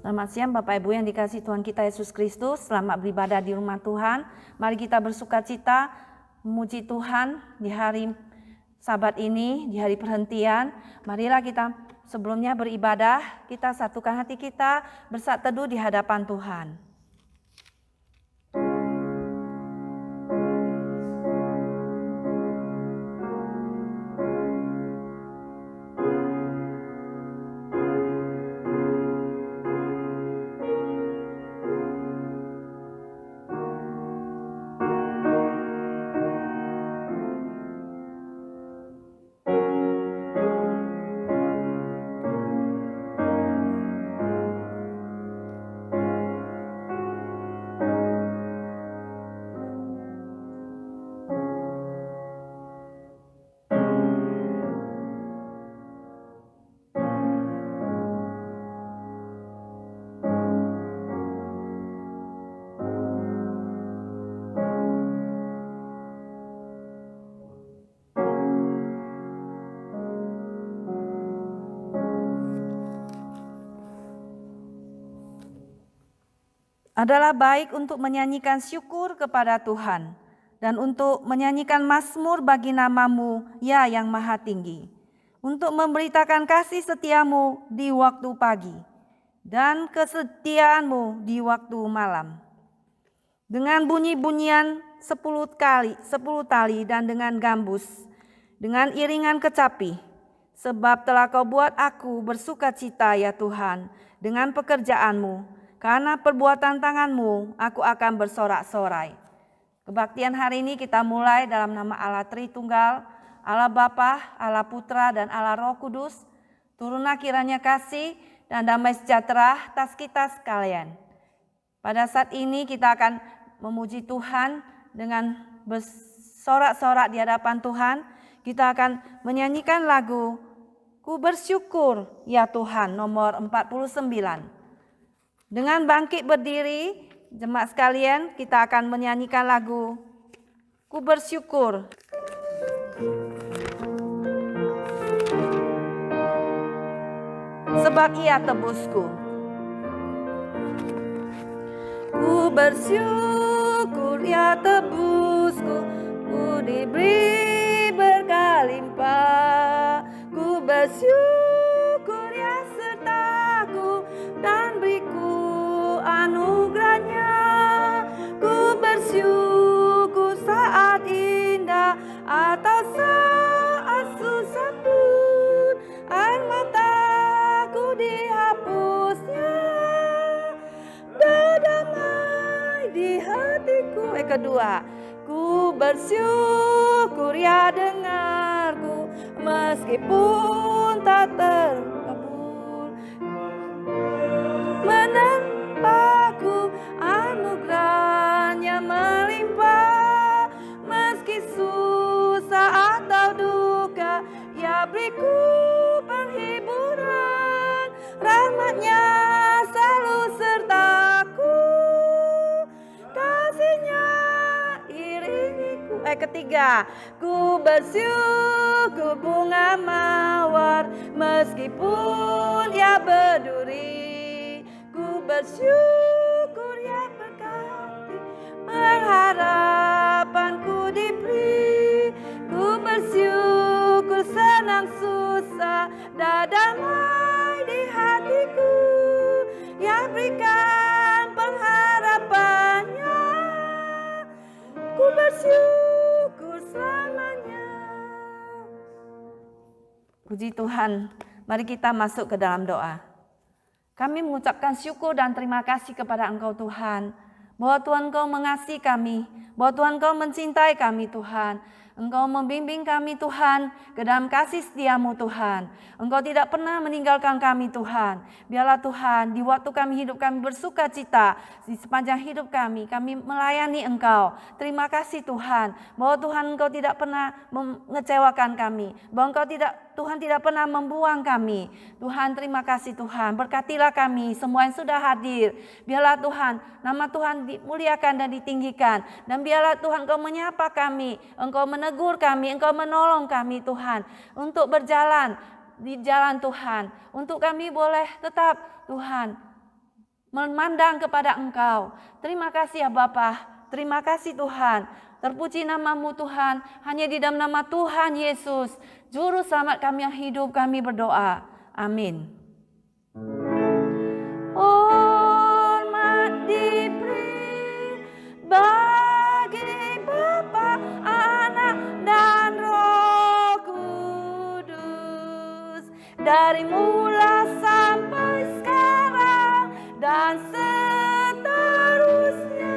Selamat siang Bapak Ibu yang dikasihi Tuhan kita Yesus Kristus. Selamat beribadah di rumah Tuhan. Mari kita bersukacita memuji Tuhan di hari Sabat ini, di hari perhentian. Marilah kita sebelumnya beribadah, kita satukan hati kita bersatu teduh di hadapan Tuhan. Adalah baik untuk menyanyikan syukur kepada Tuhan dan untuk menyanyikan mazmur bagi nama-Mu, ya yang maha tinggi, untuk memberitakan kasih setiamu di waktu pagi dan kesetiaan-Mu di waktu malam. Dengan bunyi-bunyian 10 tali dan dengan gambus, dengan iringan kecapi, sebab telah Kau buat aku bersukacita ya Tuhan dengan pekerjaan-Mu. Karena perbuatan tangan-Mu, aku akan bersorak-sorai. Kebaktian hari ini kita mulai dalam nama Allah Tritunggal, Allah Bapa, Allah Putra, dan Allah Roh Kudus. Turunlah kiranya kasih dan damai sejahtera atas kita sekalian. Pada saat ini kita akan memuji Tuhan dengan bersorak-sorak di hadapan Tuhan. Kita akan menyanyikan lagu Ku Bersyukur Ya Tuhan nomor 49. Dengan bangkit berdiri, jemaat sekalian, kita akan menyanyikan lagu Ku Bersyukur. Sebab Ia tebusku. Ku bersyukur Ya tebusku, ku diberi berkalimpah. Ku bersyukur Ya sertaku dan beriku anugerahnya. Ku bersyukur saat indah atau saat susah pun air mataku dihapusnya. Berdamai di hatiku. Kedua, ku bersyukur Ya dengarku meskipun tak terkabul. Menempaku anugerahnya melimpah, meski susah atau duka Ya beriku penghiburan, rahmatnya selalu sertaku, kasihnya iringiku. Ketiga, ku bersyukur bunga mawar meskipun Ya berduri. Ku bersyukur Ya berkati, pengharapanku diberi. Ku bersyukur senang susah dan damai di hatiku. Ya berikan pengharapannya, ku bersyukur selamanya. Puji Tuhan, mari kita masuk ke dalam doa. Kami mengucapkan syukur dan terima kasih kepada Engkau Tuhan, bahwa Tuhan Engkau mengasihi kami, bahwa Tuhan Engkau mencintai kami Tuhan. Engkau membimbing kami Tuhan ke dalam kasih setia-Mu Tuhan. Engkau tidak pernah meninggalkan kami Tuhan. Biarlah Tuhan di waktu kami hidup kami bersuka cita, di sepanjang hidup kami melayani Engkau. Terima kasih Tuhan, bahwa Tuhan Engkau tidak pernah mengecewakan kami, bahwa Tuhan tidak pernah membuang kami. Tuhan terima kasih Tuhan, berkatilah kami semua yang sudah hadir. Biarlah Tuhan nama Tuhan dimuliakan dan ditinggikan. Dan biarlah Tuhan Engkau menyapa kami, Engkau menegur kami, Engkau menolong kami Tuhan. Untuk berjalan di jalan Tuhan. Untuk kami boleh tetap Tuhan memandang kepada Engkau. Terima kasih ya Bapa, terima kasih Tuhan. Terpuji namamu Tuhan, hanya di dalam nama Tuhan Yesus, Juru Selamat kami yang hidup, kami berdoa. Amin. Hormat diberi bagi Bapa, Anak, dan Roh Kudus, dari mula sampai sekarang dan seterusnya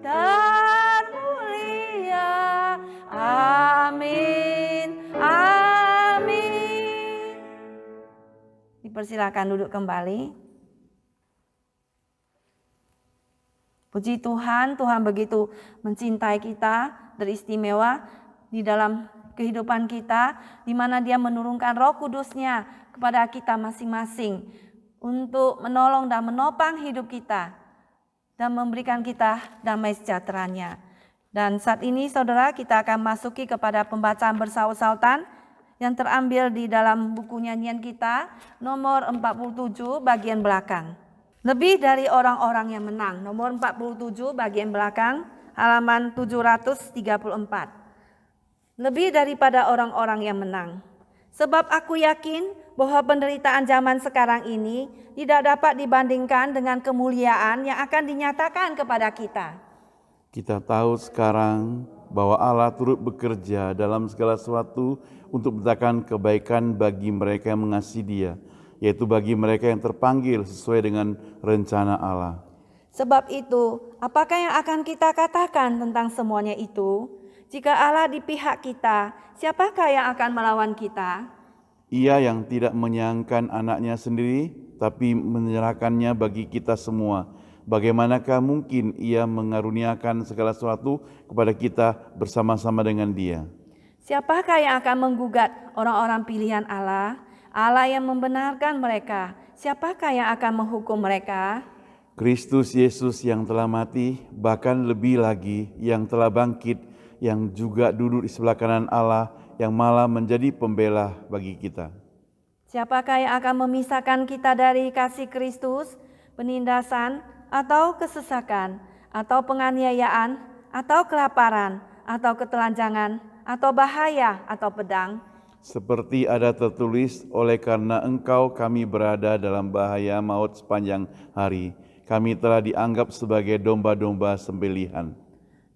termulia. Amin. Amin. Dipersilakan duduk kembali. Puji Tuhan, Tuhan begitu mencintai kita, beristimewa di dalam kehidupan kita, di mana Dia menurunkan Roh Kudus-Nya kepada kita masing-masing untuk menolong dan menopang hidup kita dan memberikan kita damai sejahtera-Nya. Dan saat ini saudara, kita akan masuki kepada pembacaan bersaut-sautan yang terambil di dalam buku nyanyian kita, nomor 47 bagian belakang. Lebih dari orang-orang yang menang, nomor 47 bagian belakang, halaman 734. Lebih daripada orang-orang yang menang. Sebab aku yakin bahwa penderitaan zaman sekarang ini tidak dapat dibandingkan dengan kemuliaan yang akan dinyatakan kepada kita. Kita tahu sekarang bahwa Allah turut bekerja dalam segala sesuatu untuk mendatangkan kebaikan bagi mereka yang mengasihi Dia, yaitu bagi mereka yang terpanggil sesuai dengan rencana Allah. Sebab itu, apakah yang akan kita katakan tentang semuanya itu? Jika Allah di pihak kita, siapakah yang akan melawan kita? Ia yang tidak menyayangkan anaknya sendiri, tapi menyerahkannya bagi kita semua. Bagaimanakah mungkin Ia mengaruniakan segala sesuatu kepada kita bersama-sama dengan Dia? Siapakah yang akan menggugat orang-orang pilihan Allah? Allah yang membenarkan mereka, siapakah yang akan menghukum mereka? Kristus Yesus yang telah mati, bahkan lebih lagi yang telah bangkit, yang juga duduk di sebelah kanan Allah, yang malah menjadi pembela bagi kita. Siapakah yang akan memisahkan kita dari kasih Kristus? Penindasan atau kesesakan, atau penganiayaan, atau kelaparan, atau ketelanjangan, atau bahaya, atau pedang? Seperti ada tertulis, oleh karena Engkau kami berada dalam bahaya maut sepanjang hari. Kami telah dianggap sebagai domba-domba sembelihan.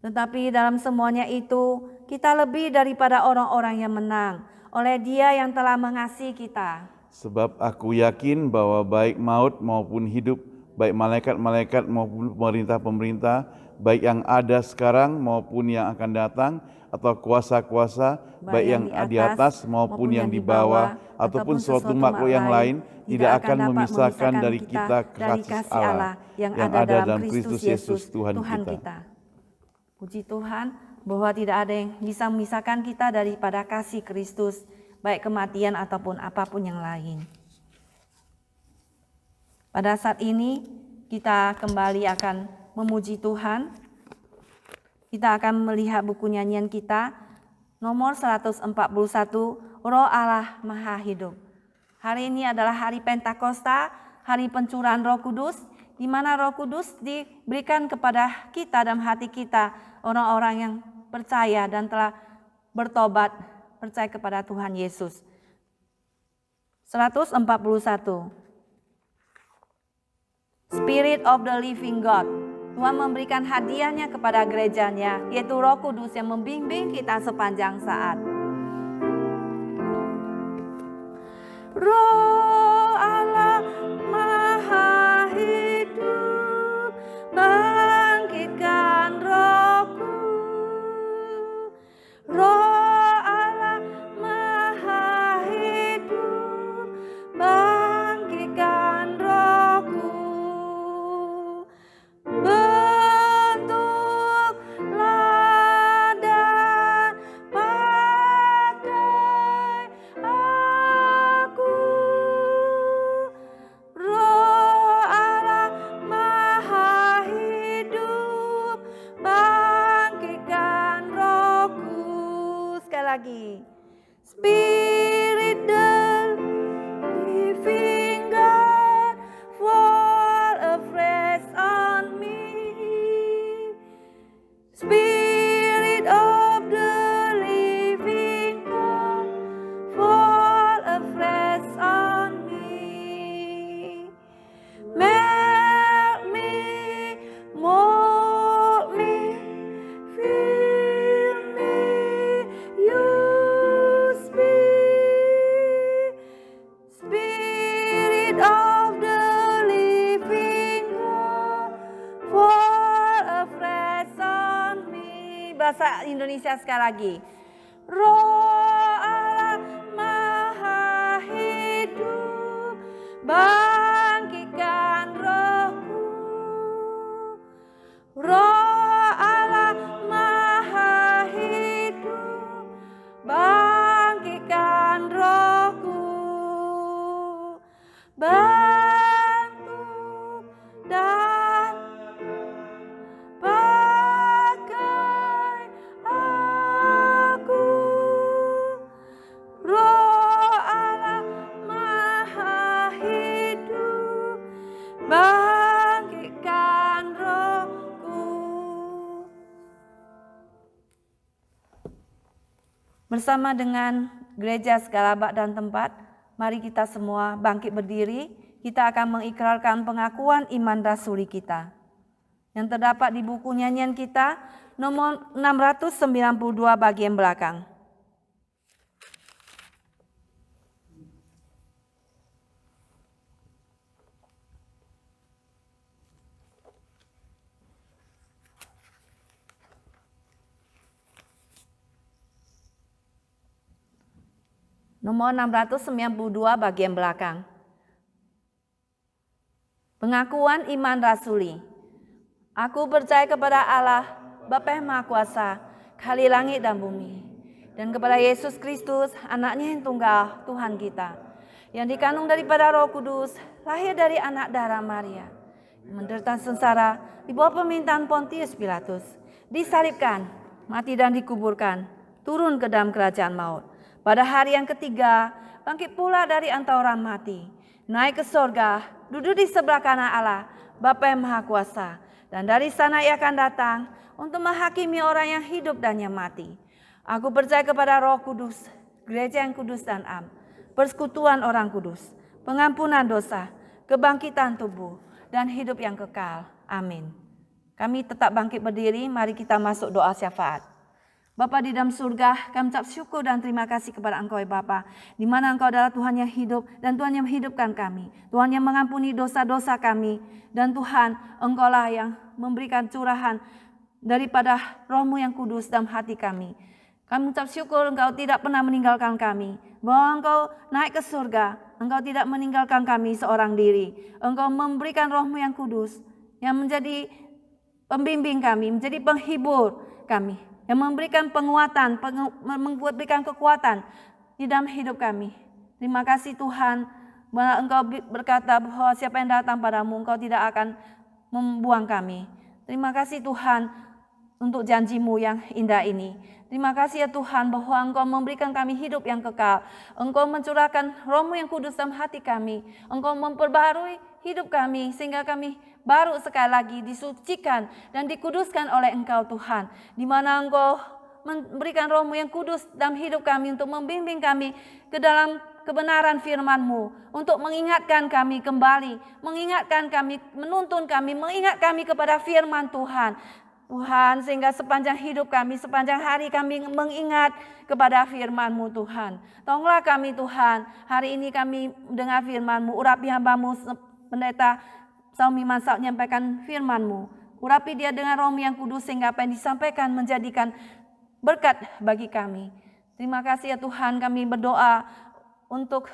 Tetapi dalam semuanya itu, kita lebih daripada orang-orang yang menang, oleh Dia yang telah mengasihi kita. Sebab aku yakin bahwa baik maut maupun hidup, baik malaikat-malaikat maupun pemerintah-pemerintah, baik yang ada sekarang maupun yang akan datang, atau kuasa-kuasa, baik yang di atas maupun yang di bawah, ataupun suatu makhluk yang lain, tidak akan memisahkan dari kita kasih Allah yang ada dalam Kristus Yesus Tuhan kita. Puji Tuhan bahwa tidak ada yang bisa memisahkan kita daripada kasih Kristus, baik kematian ataupun apapun yang lain. Pada saat ini kita kembali akan memuji Tuhan. Kita akan melihat buku nyanyian kita, nomor 141, Roh Allah Maha Hidup. Hari ini adalah hari Pentakosta, hari pencurahan Roh Kudus, di mana Roh Kudus diberikan kepada kita dalam hati kita, orang-orang yang percaya dan telah bertobat, percaya kepada Tuhan Yesus. 141. Spirit of the Living God. Tuhan memberikan hadiahnya kepada gerejanya, yaitu Roh Kudus yang membimbing kita sepanjang saat. Roh Allah Maha Hidup, bangkitkan rohku. Roh Allah Maha Hidup, bangkitkan rohku. Bentuklah dan pakai aku. bahasa Indonesia sekali lagi. Roh Allah Maha Hidup, bangkitkan rohku. Roh Allah Maha Hidup, bangkitkan rohku. Bantu dan pakai aku. Roh Allah Maha Hidup, bangkitkan rohku. Bersama dengan gereja segala abad dan tempat, mari kita semua bangkit berdiri. Kita akan mengikrarkan pengakuan iman rasuli kita yang terdapat di buku nyanyian kita nomor 692 bagian belakang. Nomor 692 bagian belakang. Pengakuan iman rasuli. Aku percaya kepada Allah, Bapa yang Maha Kuasa, Khalik langit dan bumi, dan kepada Yesus Kristus, anaknya yang tunggal, Tuhan kita, yang dikandung daripada Roh Kudus, lahir dari anak darah Maria, menderita sengsara di bawah pemerintahan Pontius Pilatus, disalibkan, mati dan dikuburkan, turun ke dalam kerajaan maut. Pada hari yang ketiga, bangkit pula dari antara orang mati, naik ke sorga, duduk di sebelah kanan Allah, Bapa yang Maha Kuasa, dan dari sana ia akan datang untuk menghakimi orang yang hidup dan yang mati. Aku percaya kepada Roh Kudus, gereja yang kudus dan am, persekutuan orang kudus, pengampunan dosa, kebangkitan tubuh, dan hidup yang kekal. Amin. Kami tetap bangkit berdiri, mari kita masuk doa syafaat. Bapa di dalam surga, kami ucap syukur dan terima kasih kepada Engkau ya Bapa, di mana Engkau adalah Tuhan yang hidup dan Tuhan yang menghidupkan kami, Tuhan yang mengampuni dosa-dosa kami, dan Tuhan Engkau lah yang memberikan curahan daripada Roh-Mu yang kudus dalam hati kami. Kami ucap syukur Engkau tidak pernah meninggalkan kami, bahwa Engkau naik ke surga, Engkau tidak meninggalkan kami seorang diri. Engkau memberikan Roh-Mu yang kudus, yang menjadi pembimbing kami, menjadi penghibur kami, yang memberikan penguatan, memberikan kekuatan di dalam hidup kami. Terima kasih Tuhan, bahwa Engkau berkata bahwa siapa yang datang padamu, Engkau tidak akan membuang kami. Terima kasih Tuhan untuk janji-Mu yang indah ini. Terima kasih ya Tuhan bahwa Engkau memberikan kami hidup yang kekal. Engkau mencurahkan Roh-Mu yang kudus dalam hati kami. Engkau memperbaharui hidup kami sehingga kami baru sekali lagi disucikan dan dikuduskan oleh Engkau Tuhan. Di mana Engkau memberikan Roh-Mu yang kudus dalam hidup kami untuk membimbing kami ke dalam kebenaran firman-Mu. Untuk mengingatkan kami kembali, mengingatkan kami, menuntun kami, mengingat kami kepada firman Tuhan. Tuhan, sehingga sepanjang hidup kami, sepanjang hari kami mengingat kepada firman-Mu Tuhan. Tolonglah kami Tuhan, hari ini kami mendengar firman-Mu, urapi hamba-Mu Pendeta Saumi Mansal menyampaikan firman-Mu. Urapi dia dengan Roh-Mu yang kudus sehingga apa yang disampaikan menjadikan berkat bagi kami. Terima kasih ya Tuhan, kami berdoa untuk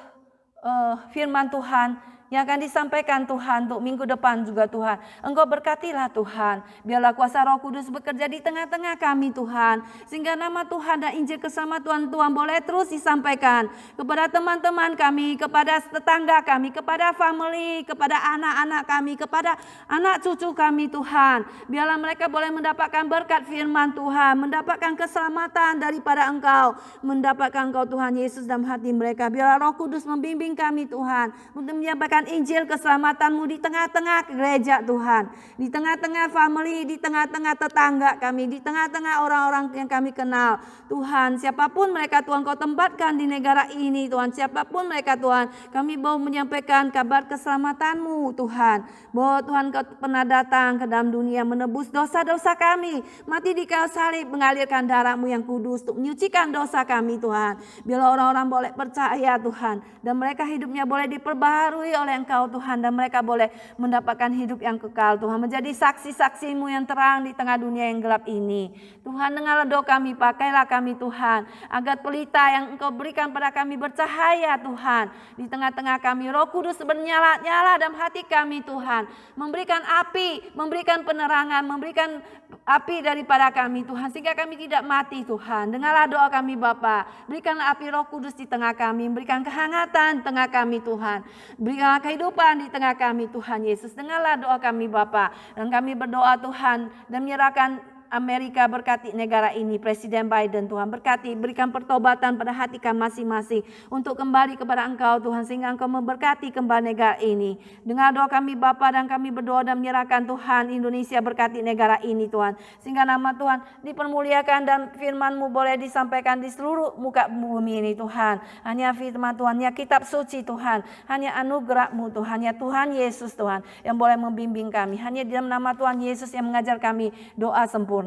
firman Tuhan yang akan disampaikan Tuhan untuk minggu depan juga Tuhan. Engkau berkatilah Tuhan. Biarlah kuasa Roh Kudus bekerja di tengah-tengah kami Tuhan. Sehingga nama Tuhan dan Injil keselamatan Tuhan boleh terus disampaikan kepada teman-teman kami, kepada tetangga kami, kepada family, kepada anak-anak kami, kepada anak cucu kami Tuhan. Biarlah mereka boleh mendapatkan berkat firman Tuhan, mendapatkan keselamatan daripada Engkau, mendapatkan Engkau Tuhan Yesus dalam hati mereka. Biarlah Roh Kudus membimbing kami Tuhan untuk menyampaikan Injil keselamatan-Mu di tengah-tengah gereja Tuhan, di tengah-tengah family, di tengah-tengah tetangga kami, di tengah-tengah orang-orang yang kami kenal. Tuhan, siapapun mereka Tuhan Kau tempatkan di negara ini Tuhan, siapapun mereka Tuhan, kami mau menyampaikan kabar keselamatan-Mu Tuhan, bahwa Tuhan Kau pernah datang ke dalam dunia menebus dosa-dosa kami, mati di kayu salib, mengalirkan darah-Mu yang kudus untuk menyucikan dosa kami Tuhan. Biarlah orang-orang boleh percaya Tuhan, dan mereka hidupnya boleh diperbaharui oleh Engkau Tuhan, dan mereka boleh mendapatkan hidup yang kekal Tuhan, menjadi saksi-saksi-Mu yang terang di tengah dunia yang gelap ini. Tuhan, dengarlah doa kami, pakailah kami Tuhan, agar pelita yang Engkau berikan pada kami bercahaya Tuhan, di tengah-tengah kami. Roh Kudus bernyala-nyala dalam hati kami Tuhan, memberikan api, memberikan penerangan, memberikan api daripada kami Tuhan, sehingga kami tidak mati Tuhan. Dengarlah doa kami Bapa, berikanlah api Roh Kudus di tengah kami, berikan kehangatan di tengah kami Tuhan, berikanlah kehidupan di tengah kami Tuhan Yesus. Dengarlah doa kami Bapa, dan kami berdoa Tuhan dan menyerahkan Amerika, berkati negara ini, Presiden Biden Tuhan, berkati, berikan pertobatan pada hati kami masing-masing untuk kembali kepada Engkau Tuhan, sehingga Engkau memberkati kembali negara ini. Dengar doa kami Bapa, dan kami berdoa dan menyerahkan Tuhan Indonesia, berkati negara ini Tuhan, sehingga nama Tuhan dipermuliakan dan firman-Mu boleh disampaikan di seluruh muka bumi ini Tuhan. Hanya firman Tuhan, hanya kitab suci Tuhan, hanya anugerah-Mu Tuhan, hanya Tuhan Yesus Tuhan yang boleh membimbing kami. Hanya di dalam nama Tuhan Yesus yang mengajar kami doa sempurna.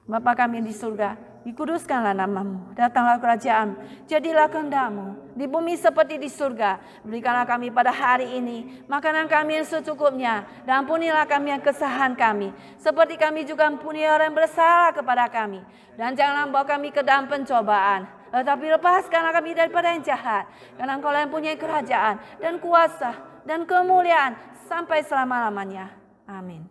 Bapa kami di surga, dikuduskanlah nama-Mu, datanglah kerajaan, jadilah kehendak-Mu di bumi seperti di surga. Berikanlah kami pada hari ini makanan kami yang secukupnya, dan ampunilah kami yang kesalahan kami, seperti kami juga ampuni orang yang bersalah kepada kami. Dan janganlah bawa kami ke dalam pencobaan, tetapi lepaskanlah kami daripada yang jahat. Karena Engkau yang punya kerajaan dan kuasa dan kemuliaan sampai selama-lamanya. Amin.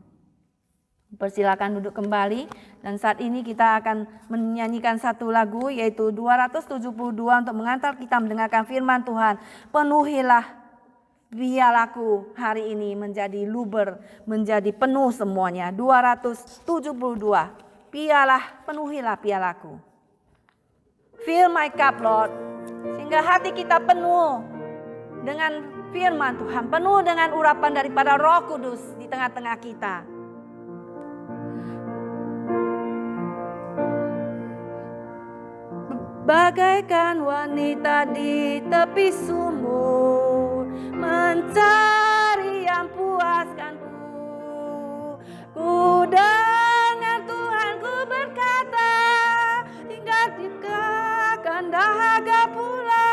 Persilakan duduk kembali, dan saat ini kita akan menyanyikan satu lagu, yaitu 272 untuk mengantar kita mendengarkan firman Tuhan. Penuhilah pialaku hari ini menjadi luber, menjadi penuh semuanya. 272, penuhilah pialaku. Fill my cup Lord, sehingga hati kita penuh dengan firman Tuhan, penuh dengan urapan daripada Roh Kudus di tengah-tengah kita. Bagaikan wanita di tepi sumur, mencari yang puaskanku. Ku dengar Tuhanku berkata, tinggalkan dahaga pula.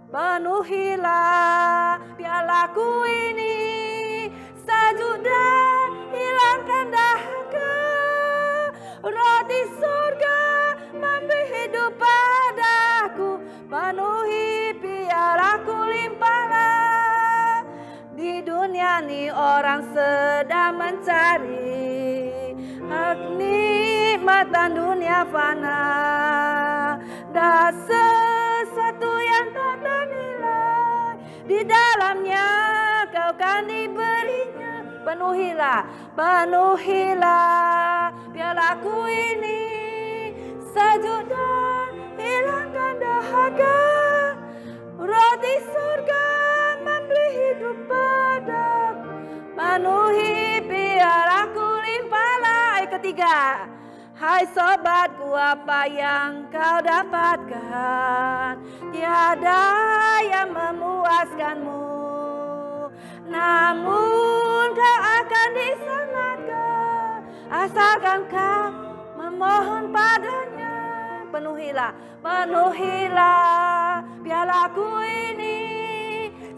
Penuhilah pialaku ini, sejuk dan hilangkan dahaga. Roti surga memberi hidup padaku, penuhi pialaku limpahlah. Di dunia ini orang sedang mencari kenikmatan dunia fana, dan sesuatu yang tak ternilai di dalamnya kau kan diberinya. Penuhilah pialaku ini, sejuk dan hilangkan dahaga. Roti surga memberi hidup padaku, penuhi pialaku limpahlah. Ayat ketiga, hai sobatku, apa yang kau dapatkan? Tiada yang memuaskanmu, namun kau akan diselamatkan asalkan kau memohon padanya. Penuhilah pialaku ini,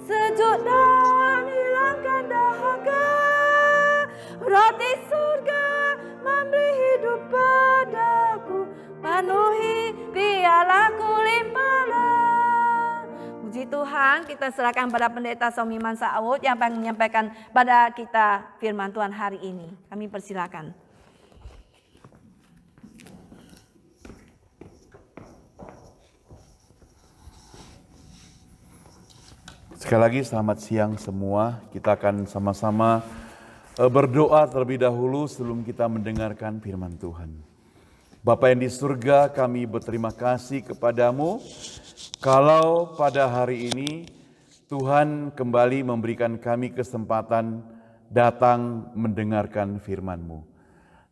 sejuk dan hilangkan dahaga. Roti surga memberi hidup padaku, penuhi pialaku limpahlah. Puji Tuhan, kita serahkan pada Pendeta Somiman Saud yang akan menyampaikan pada kita firman Tuhan hari ini. Kami persilakan. Sekali lagi selamat siang semua. Kita akan sama-sama berdoa terlebih dahulu sebelum kita mendengarkan firman Tuhan. Bapa yang di surga, kami berterima kasih kepadamu kalau pada hari ini Tuhan kembali memberikan kami kesempatan datang mendengarkan firman-Mu.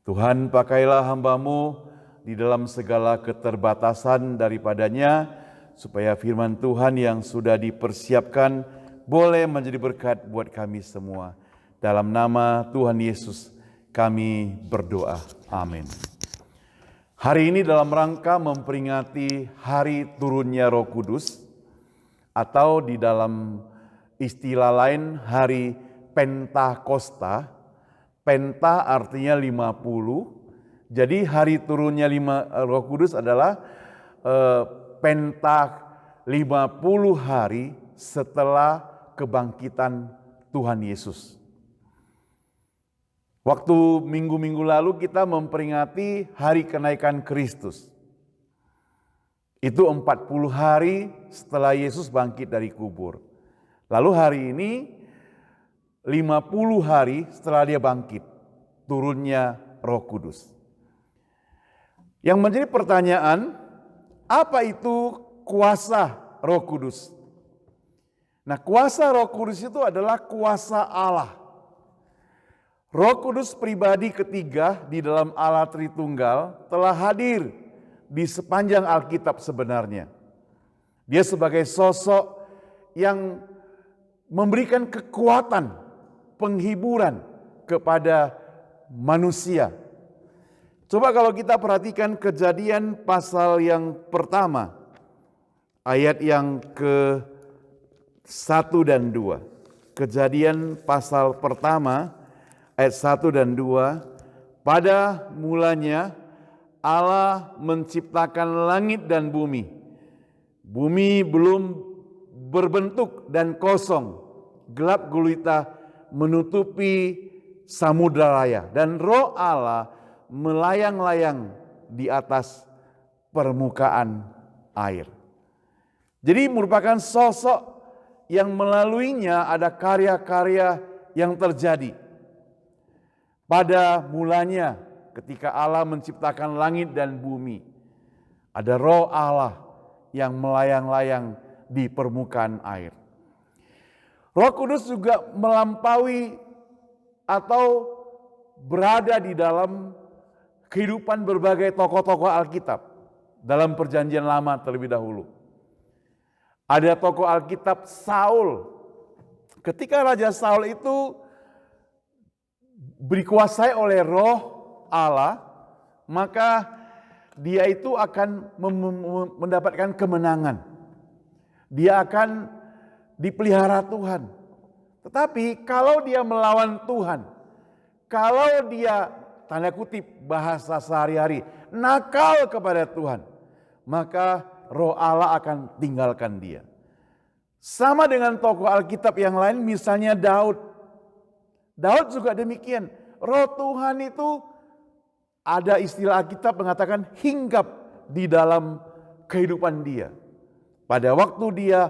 Tuhan, pakailah hamba-Mu di dalam segala keterbatasan daripadanya, supaya firman Tuhan yang sudah dipersiapkan boleh menjadi berkat buat kami semua. Dalam nama Tuhan Yesus kami berdoa. Amin. Hari ini dalam rangka memperingati hari turunnya Roh Kudus, atau di dalam istilah lain hari Pentakosta. Penta artinya 50. Jadi hari turunnya Roh Kudus adalah Penta 50 hari setelah kebangkitan Tuhan Yesus. Waktu minggu-minggu lalu kita memperingati hari kenaikan Kristus. Itu 40 hari setelah Yesus bangkit dari kubur. Lalu hari ini 50 hari setelah dia bangkit, turunnya Roh Kudus. Yang menjadi pertanyaan, apa itu kuasa Roh Kudus? Nah, kuasa Roh Kudus itu adalah kuasa Allah. Roh Kudus pribadi ketiga di dalam Allah Tritunggal telah hadir di sepanjang Alkitab sebenarnya. Dia sebagai sosok yang memberikan kekuatan, penghiburan kepada manusia. Coba kalau kita perhatikan Kejadian pasal yang pertama, ayat yang ke-1 dan 2. Kejadian pasal pertama, ayat 1 dan 2. Pada mulanya Allah menciptakan langit dan bumi. Bumi belum berbentuk dan kosong, gelap gulita menutupi samudra raya, dan Roh Allah melayang-layang di atas permukaan air. Jadi merupakan sosok yang melaluinya ada karya-karya yang terjadi. Pada mulanya ketika Allah menciptakan langit dan bumi, ada Roh Allah yang melayang-layang di permukaan air. Roh Kudus juga melampaui atau berada di dalam kehidupan berbagai tokoh-tokoh Alkitab dalam Perjanjian Lama terlebih dahulu. Ada tokoh Alkitab Saul. Ketika Raja Saul itu dikuasai oleh Roh Allah, maka dia itu akan mendapatkan kemenangan. Dia akan dipelihara Tuhan. Tetapi kalau dia melawan Tuhan, kalau dia tanda kutip bahasa sehari-hari nakal kepada Tuhan, maka Roh Allah akan tinggalkan dia. Sama dengan tokoh Alkitab yang lain, misalnya Daud. Daud juga demikian. Roh Tuhan itu ada istilah Alkitab mengatakan hinggap di dalam kehidupan dia. Pada waktu dia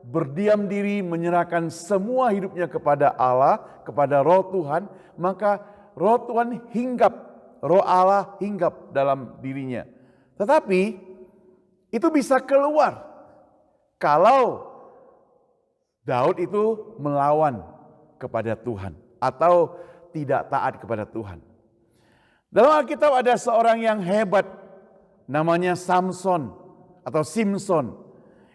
berdiam diri menyerahkan semua hidupnya kepada Allah, kepada Roh Tuhan, maka Roh Tuhan hinggap, Roh Allah hinggap dalam dirinya. Tetapi itu bisa keluar kalau Daud itu melawan kepada Tuhan atau tidak taat kepada Tuhan. Dalam Alkitab ada seorang yang hebat namanya Samson atau Simson.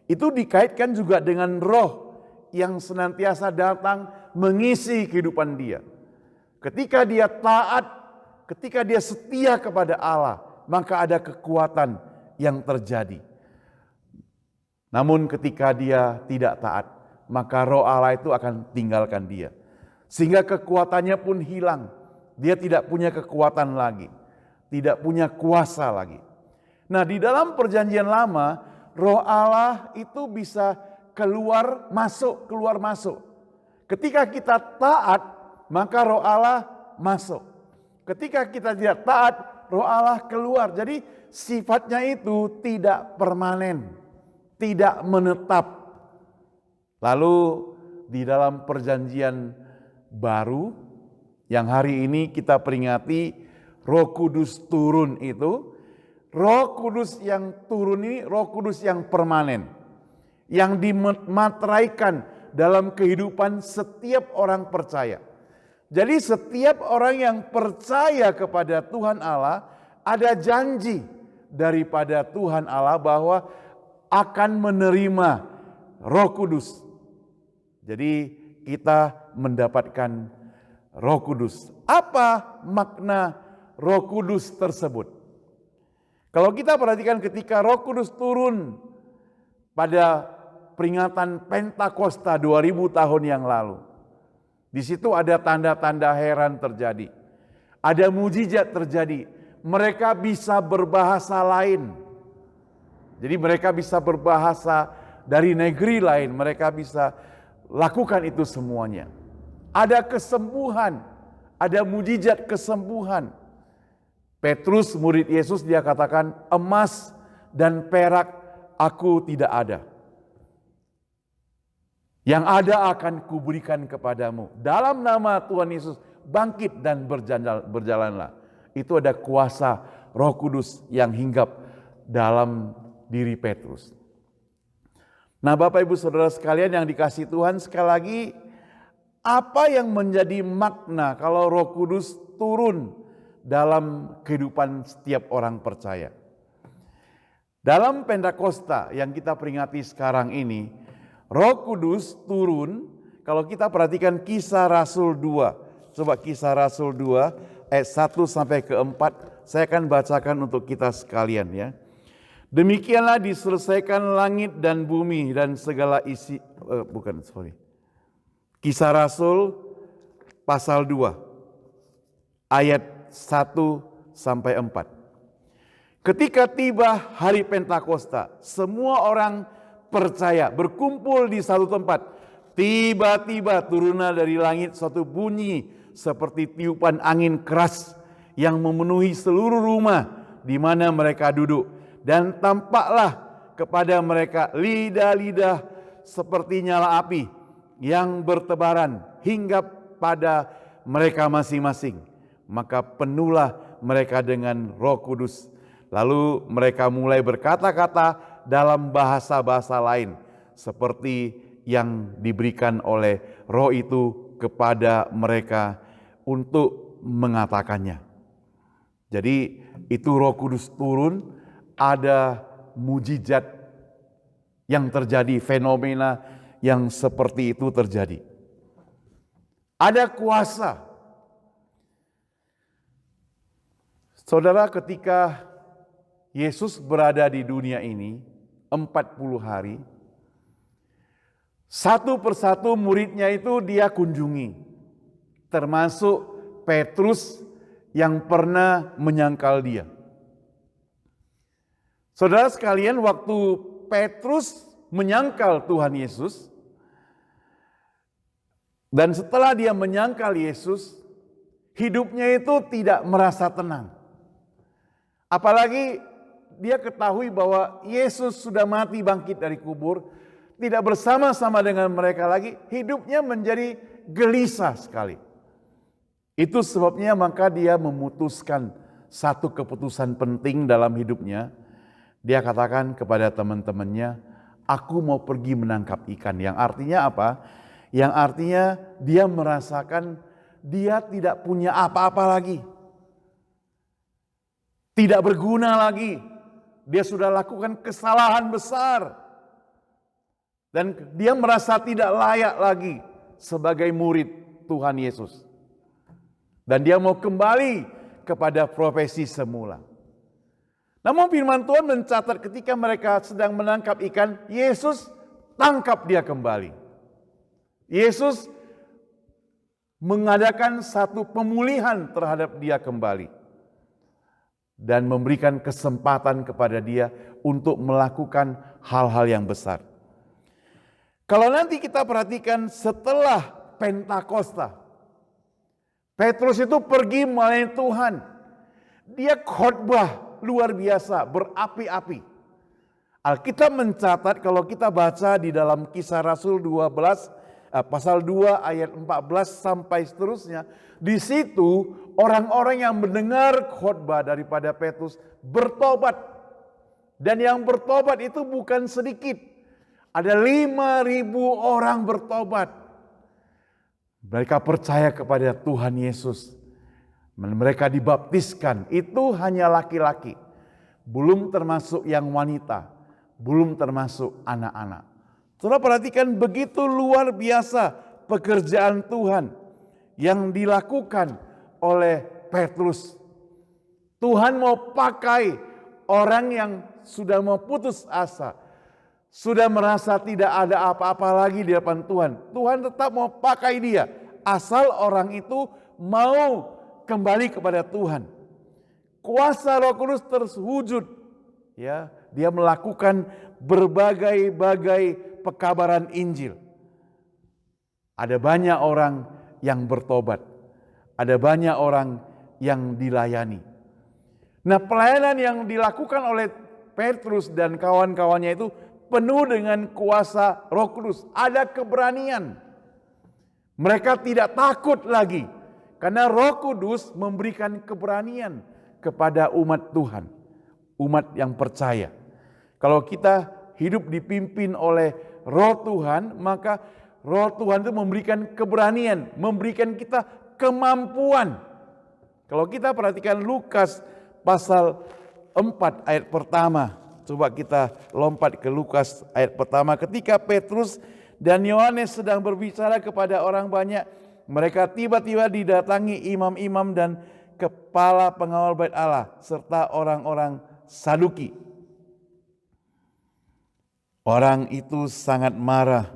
Itu dikaitkan juga dengan roh yang senantiasa datang mengisi kehidupan dia. Ketika dia taat, ketika dia setia kepada Allah, maka ada kekuatan yang terjadi. Namun ketika dia tidak taat, maka Roh Allah itu akan tinggalkan dia. Sehingga kekuatannya pun hilang. Dia tidak punya kekuatan lagi. Tidak punya kuasa lagi. Nah, di dalam Perjanjian Lama, Roh Allah itu bisa keluar masuk. Ketika kita taat, maka Roh Allah masuk. Ketika kita tidak taat, Roh Allah keluar. Jadi sifatnya itu tidak permanen, tidak menetap. Lalu di dalam Perjanjian Baru yang hari ini kita peringati Roh Kudus turun itu, Roh Kudus yang turun ini Roh Kudus yang permanen, yang dimateraikan dalam kehidupan setiap orang percaya. Jadi setiap orang yang percaya kepada Tuhan Allah, ada janji daripada Tuhan Allah bahwa akan menerima Roh Kudus. Jadi kita mendapatkan Roh Kudus. Apa makna Roh Kudus tersebut? Kalau kita perhatikan ketika Roh Kudus turun pada peringatan Pentakosta 2000 tahun yang lalu. Di situ ada tanda-tanda heran terjadi. Ada mujizat terjadi. Mereka bisa berbahasa lain. Jadi mereka bisa berbahasa dari negeri lain. Mereka bisa lakukan itu semuanya. Ada kesembuhan. Ada mujizat kesembuhan. Petrus murid Yesus dia katakan, emas dan perak aku tidak ada. Yang ada akan kuberikan kepadamu. Dalam nama Tuhan Yesus bangkit dan berjalanlah. Itu ada kuasa Roh Kudus yang hinggap dalam diri Petrus. Nah, Bapak Ibu Saudara sekalian yang dikasihi Tuhan, sekali lagi apa yang menjadi makna kalau Roh Kudus turun dalam kehidupan setiap orang percaya? Dalam Pentakosta yang kita peringati sekarang ini, Roh Kudus turun, kalau kita perhatikan Kisah Rasul 2. Coba Kisah Rasul 2 ayat 1 sampai ke 4, saya akan bacakan untuk kita sekalian ya. Demikianlah diselesaikan langit dan bumi dan segala isi, Kisah Rasul pasal 2 ayat 1 sampai 4. Ketika tiba hari Pentakosta, semua orang percaya berkumpul di satu tempat. Tiba-tiba turunlah dari langit suatu bunyi seperti tiupan angin keras yang memenuhi seluruh rumah di mana mereka duduk. Dan tampaklah kepada mereka lidah-lidah seperti nyala api yang bertebaran hingga pada mereka masing-masing. Maka penuhlah mereka dengan Roh Kudus. Lalu mereka mulai berkata-kata dalam bahasa-bahasa lain seperti yang diberikan oleh Roh itu kepada mereka untuk mengatakannya. Jadi itu Roh Kudus turun, ada mujizat yang terjadi, fenomena yang seperti itu terjadi. Ada kuasa. Saudara, ketika Yesus berada di dunia ini 40 hari, satu persatu muridnya itu dia kunjungi, termasuk Petrus yang pernah menyangkal dia. Saudara sekalian, waktu Petrus menyangkal Tuhan Yesus, dan setelah dia menyangkal Yesus, hidupnya itu tidak merasa tenang. Apalagi dia ketahui bahwa Yesus sudah mati bangkit dari kubur, tidak bersama-sama dengan mereka lagi, hidupnya menjadi gelisah sekali. Itu sebabnya maka dia memutuskan satu keputusan penting dalam hidupnya. Dia katakan kepada teman-temannya, aku mau pergi menangkap ikan. Yang artinya apa? Yang artinya dia merasakan dia tidak punya apa-apa lagi. Tidak berguna lagi. Dia sudah lakukan kesalahan besar. Dan dia merasa tidak layak lagi sebagai murid Tuhan Yesus. Dan dia mau kembali kepada profesi semula. Namun firman Tuhan mencatat ketika mereka sedang menangkap ikan, Yesus tangkap dia kembali. Yesus mengadakan satu pemulihan terhadap dia kembali. Dan memberikan kesempatan kepada dia untuk melakukan hal-hal yang besar. Kalau nanti kita perhatikan setelah Pentakosta, Petrus itu pergi melayani Tuhan. Dia khotbah luar biasa, berapi-api. Alkitab mencatat kalau kita baca di dalam Kisah Rasul 12, pasal 2 ayat 14 sampai seterusnya, di situ orang-orang yang mendengar khotbah daripada Petrus bertobat. Dan yang bertobat itu bukan sedikit. Ada 5.000 orang bertobat. Mereka percaya kepada Tuhan Yesus. Mereka dibaptiskan, itu hanya laki-laki. Belum termasuk yang wanita, belum termasuk anak-anak. Saudara perhatikan begitu luar biasa pekerjaan Tuhan yang dilakukan oleh Petrus. Tuhan mau pakai orang yang sudah mau putus asa. sudah merasa tidak ada apa-apa lagi di hadapan Tuhan, Tuhan tetap mau pakai dia, asal orang itu mau kembali kepada Tuhan. Kuasa Roh Kudus terwujud, ya, dia melakukan berbagai pekabaran Injil. Ada banyak orang yang bertobat, ada banyak orang yang dilayani. Nah, pelayanan yang dilakukan oleh Petrus dan kawan-kawannya itu penuh dengan kuasa Roh Kudus, ada keberanian. Mereka tidak takut lagi karena Roh Kudus memberikan keberanian kepada umat Tuhan, umat yang percaya. Kalau kita hidup dipimpin oleh Roh Tuhan, maka Roh Tuhan itu memberikan keberanian, memberikan kita kemampuan. Kalau kita perhatikan Lukas pasal 4 ayat pertama, coba kita lompat ke Lukas ayat pertama. Ketika Petrus dan Yohanes sedang berbicara kepada orang banyak, mereka tiba-tiba didatangi imam-imam dan kepala pengawal bait Allah serta orang-orang Saduki. Orang itu sangat marah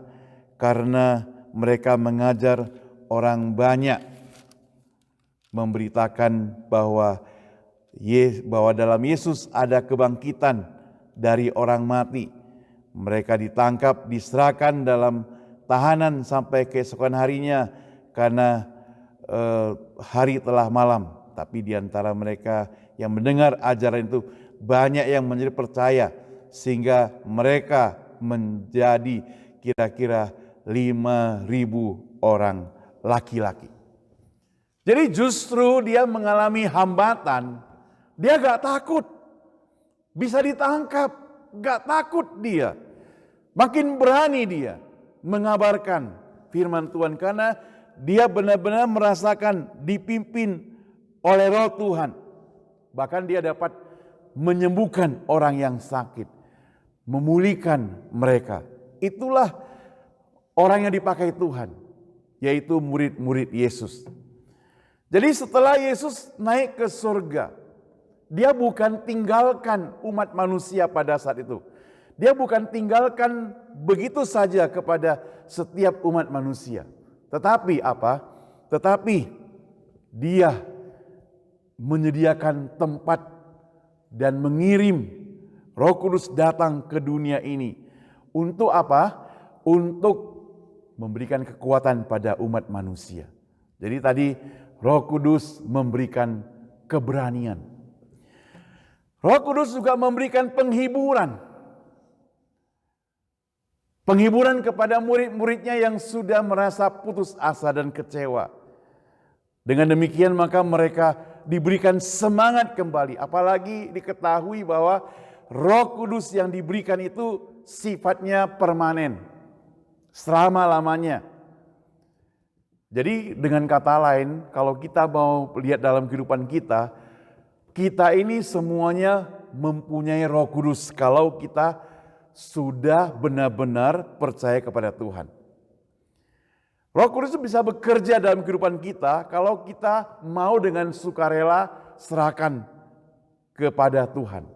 karena mereka mengajar orang banyak, memberitakan bahwa dalam Yesus ada kebangkitan dari orang mati. Mereka ditangkap, diserahkan dalam tahanan sampai keesokan harinya karena hari telah malam. Tapi di antara mereka yang mendengar ajaran itu banyak yang menjadi percaya, sehingga mereka menjadi kira-kira 5.000 orang laki-laki. Jadi justru dia mengalami hambatan, dia gak takut, bisa ditangkap, gak takut dia. Makin berani dia mengabarkan firman Tuhan karena dia benar-benar merasakan dipimpin oleh Roh Tuhan. Bahkan dia dapat menyembuhkan orang yang sakit, memulihkan mereka. Itulah orang yang dipakai Tuhan, yaitu murid-murid Yesus. Jadi setelah Yesus naik ke surga, dia bukan tinggalkan umat manusia pada saat itu. Dia bukan tinggalkan begitu saja kepada setiap umat manusia. Tetapi apa? Tetapi dia menyediakan tempat dan mengirim Roh Kudus datang ke dunia ini. Untuk apa? Untuk memberikan kekuatan pada umat manusia. Jadi tadi Roh Kudus memberikan keberanian. Roh Kudus juga memberikan penghiburan. Penghiburan kepada murid-muridnya yang sudah merasa putus asa dan kecewa. Dengan demikian maka mereka diberikan semangat kembali. Apalagi diketahui bahwa Roh Kudus yang diberikan itu sifatnya permanen, selama-lamanya. Jadi dengan kata lain, kalau kita mau lihat dalam kehidupan kita, kita ini semuanya mempunyai Roh Kudus kalau kita sudah benar-benar percaya kepada Tuhan. Roh Kudus bisa bekerja dalam kehidupan kita kalau kita mau dengan sukarela serahkan kepada Tuhan.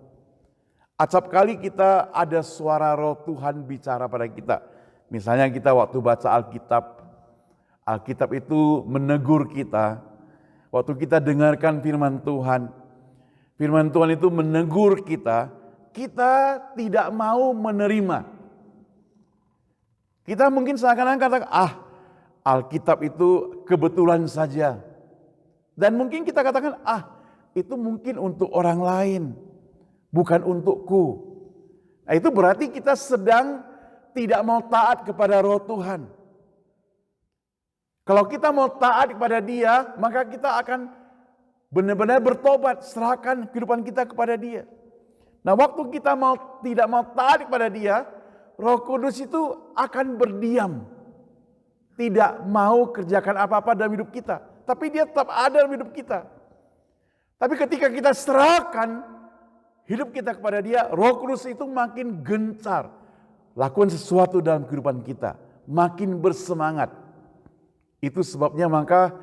Acap kali kita ada suara Roh Tuhan bicara pada kita. Misalnya kita waktu baca Alkitab itu menegur kita. Waktu kita dengarkan firman Tuhan itu menegur kita, kita tidak mau menerima. Kita mungkin seakan-akan katakan, Alkitab itu kebetulan saja. Dan mungkin kita katakan, itu mungkin untuk orang lain, bukan untukku. Nah, itu berarti kita sedang tidak mau taat kepada Roh Tuhan. Kalau kita mau taat kepada Dia, maka kita akan benar-benar bertobat, serahkan kehidupan kita kepada Dia. Nah, waktu kita tidak mau taat kepada Dia, Roh Kudus itu akan berdiam. Tidak mau kerjakan apa-apa dalam hidup kita. Tapi Dia tetap ada dalam hidup kita. Tapi ketika kita serahkan hidup kita kepada Dia, Roh Kudus itu makin gencar. Lakukan sesuatu dalam kehidupan kita. Makin bersemangat. Itu sebabnya maka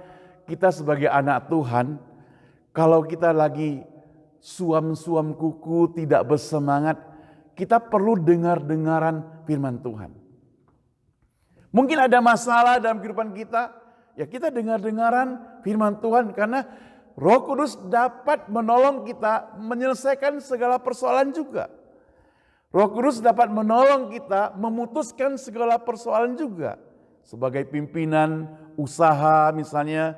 kita sebagai anak Tuhan, kalau kita lagi suam-suam kuku tidak bersemangat, kita perlu dengar-dengaran firman Tuhan. Mungkin ada masalah dalam kehidupan kita, ya kita dengar-dengaran firman Tuhan karena Roh Kudus dapat menolong kita menyelesaikan segala persoalan juga. Roh Kudus dapat menolong kita memutuskan segala persoalan juga. Sebagai pimpinan usaha misalnya,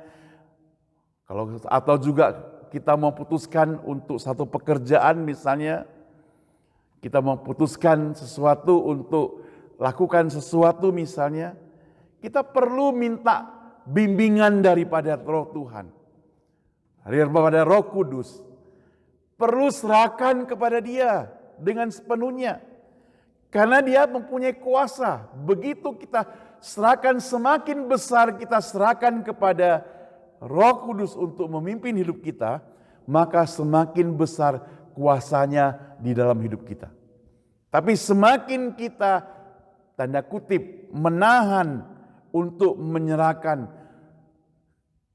atau juga kita mau putuskan untuk satu pekerjaan misalnya, kita mau putuskan sesuatu untuk lakukan sesuatu misalnya, kita perlu minta bimbingan daripada Roh Tuhan, daripada Roh Kudus. Perlu serahkan kepada Dia dengan sepenuhnya, karena Dia mempunyai kuasa. Begitu kita serahkan, semakin besar kita serahkan kepada Roh Kudus untuk memimpin hidup kita, maka semakin besar kuasanya di dalam hidup kita. Tapi semakin kita, tanda kutip, menahan untuk menyerahkan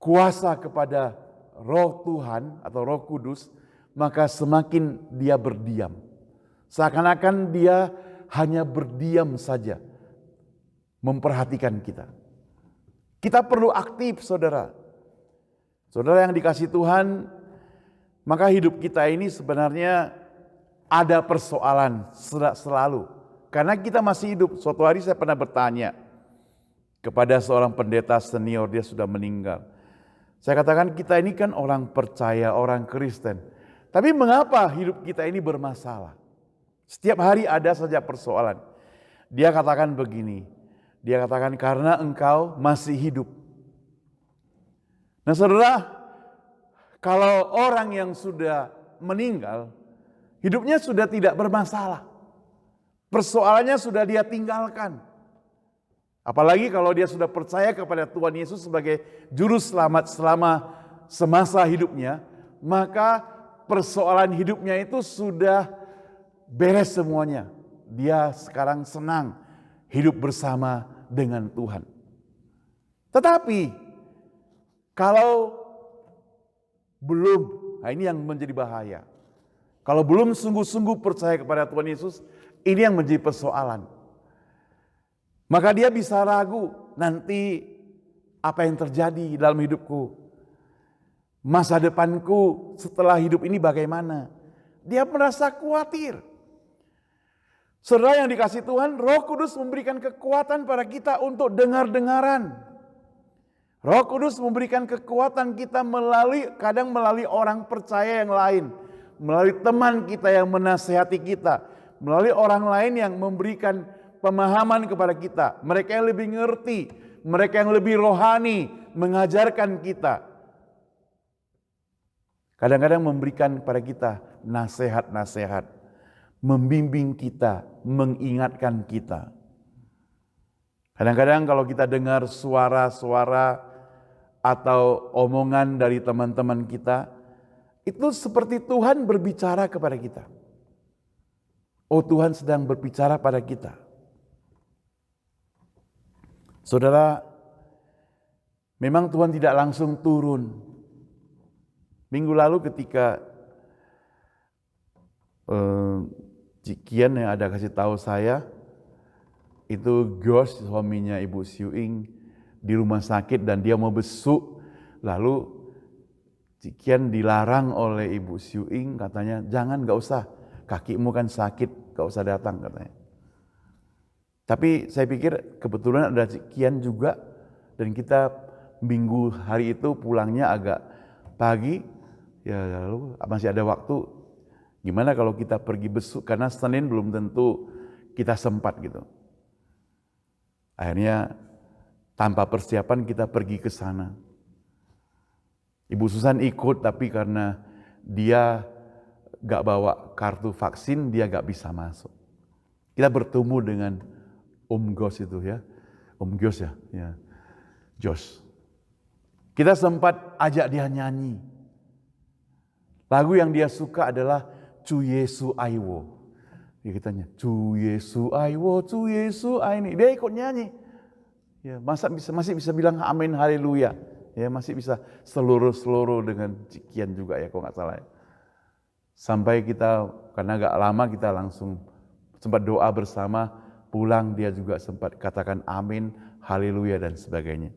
kuasa kepada Roh Tuhan atau Roh Kudus, maka semakin dia berdiam. Seakan-akan dia hanya berdiam saja, memperhatikan kita. Kita perlu aktif, saudara. Saudara yang dikasihi Tuhan, maka hidup kita ini sebenarnya ada persoalan selalu. Karena kita masih hidup. Suatu hari saya pernah bertanya kepada seorang pendeta senior, dia sudah meninggal. Saya katakan, kita ini kan orang percaya, orang Kristen. Tapi mengapa hidup kita ini bermasalah? Setiap hari ada saja persoalan. Dia katakan begini, dia katakan karena engkau masih hidup. Nah saudara, kalau orang yang sudah meninggal, hidupnya sudah tidak bermasalah. Persoalannya sudah dia tinggalkan. Apalagi kalau dia sudah percaya kepada Tuhan Yesus sebagai juru selamat selama semasa hidupnya, maka persoalan hidupnya itu sudah beres semuanya. Dia sekarang senang hidup bersama dengan Tuhan. Tetapi kalau belum, nah ini yang menjadi bahaya. Kalau belum sungguh-sungguh percaya kepada Tuhan Yesus, ini yang menjadi persoalan. Maka dia bisa ragu, nanti apa yang terjadi dalam hidupku? Masa depanku setelah hidup ini bagaimana? Dia merasa khawatir. Saudara yang dikasihi Tuhan, Roh Kudus memberikan kekuatan pada kita untuk dengar-dengaran. Roh Kudus memberikan kekuatan kita kadang melalui orang percaya yang lain, melalui teman kita yang menasihati kita, melalui orang lain yang memberikan pemahaman kepada kita. Mereka yang lebih ngerti, mereka yang lebih rohani, mengajarkan kita. Kadang-kadang memberikan kepada kita nasihat-nasihat, membimbing kita, mengingatkan kita. Kadang-kadang kalau kita dengar suara-suara atau omongan dari teman-teman kita, itu seperti Tuhan berbicara kepada kita. Oh, Tuhan sedang berbicara pada kita. Saudara, memang Tuhan tidak langsung turun. Minggu lalu ketika Cikian yang ada kasih tahu saya, itu Gos, suaminya Ibu Siuing, di rumah sakit dan dia mau besuk. Lalu Cikian dilarang oleh Ibu Siuing, katanya jangan, gak usah, kakimu kan sakit, gak usah datang katanya. Tapi saya pikir kebetulan ada Cikian juga, dan kita minggu hari itu pulangnya agak pagi, ya lalu masih ada waktu. Gimana kalau kita pergi besuk, karena Senin belum tentu kita sempat gitu. Akhirnya tanpa persiapan kita pergi ke sana. Ibu Susan ikut, tapi karena dia gak bawa kartu vaksin, dia gak bisa masuk. Kita bertemu dengan Om Gos itu ya, Om Gos ya, Jos. Kita sempat ajak dia nyanyi. Lagu yang dia suka adalah Cu Yesu Aiwo. Dia kitanya, Cu Yesu Aiwo, Cu Yesu Aini. Dia ikut nyanyi. Ya, masih bisa bilang amin haleluya. Ya, masih bisa seluruh dengan Cikian juga ya, kalau nggak salah. Ya. Sampai kita, karena agak lama kita langsung sempat doa bersama, pulang dia juga sempat katakan amin, haleluya dan sebagainya.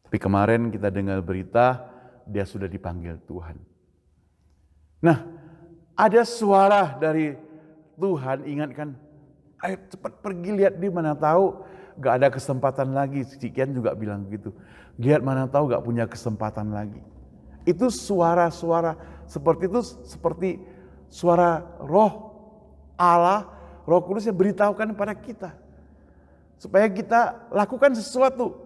Tapi kemarin kita dengar berita, dia sudah dipanggil Tuhan. Nah, ada suara dari Tuhan ingatkan, ayo cepat pergi lihat di mana tahu gak ada kesempatan lagi. Sekian juga bilang gitu. Lihat mana tahu gak punya kesempatan lagi. Itu suara-suara seperti itu, seperti suara roh Allah, Roh Kudus yang beritahukan kepada kita. Supaya kita lakukan sesuatu.